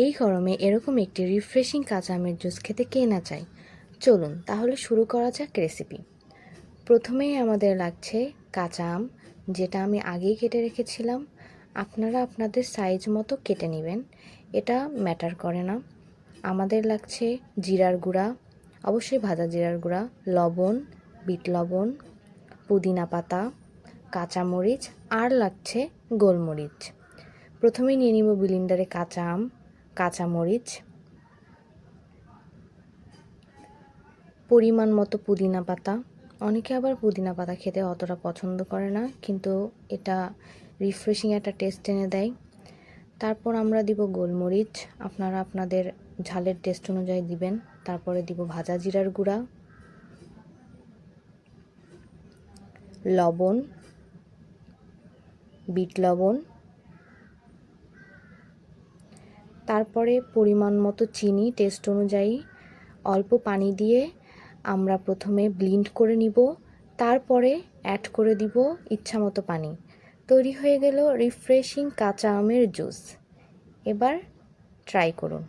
এই গরমে এরকম একটি রিফ্রেশিং কাঁচা আমের জুস খেতে কে না চায়। চলুন তাহলে শুরু করা যাক রেসিপি। প্রথমেই আমাদের লাগছে কাঁচা আম, যেটা আমি আগেই কেটে রেখেছিলাম। আপনারা আপনাদের সাইজ মতো কেটে নেবেন, এটা ম্যাটার করে না। আমাদের লাগছে জিরার গুঁড়া, অবশ্যই ভাজা জিরার গুঁড়া, লবণ, বিট লবণ, পুদিনা পাতা, কাঁচামরিচ আর লাগছে গোলমরিচ। প্রথমেই নিয়ে নিব ব্লেন্ডারে কাঁচা আম, কাঁচামরিচ, পরিমাণ মতো পুদিনা পাতা। অনেকে আবার পুদিনা পাতা খেতে অতটা পছন্দ করে না, কিন্তু এটা রিফ্রেশিং একটা টেস্ট এনে দেয়। তারপর আমরা দিব গোলমরিচ, আপনারা আপনাদের ঝালের টেস্ট অনুযায়ী দিবেন। তারপরে দিব ভাজা জিরার গুঁড়া, লবণ, বিট লবণ, তারপরে পরিমাণ মতো চিনি টেস্ট অনুযায়ী। অল্প পানি দিয়ে আমরা প্রথমে ব্লেন্ড করে নিব, তারপরে অ্যাড করে দিব ইচ্ছামতো পানি। তৈরি হয়ে গেল রিফ্রেশিং কাঁচা আমের জুস। এবার ট্রাই করুন।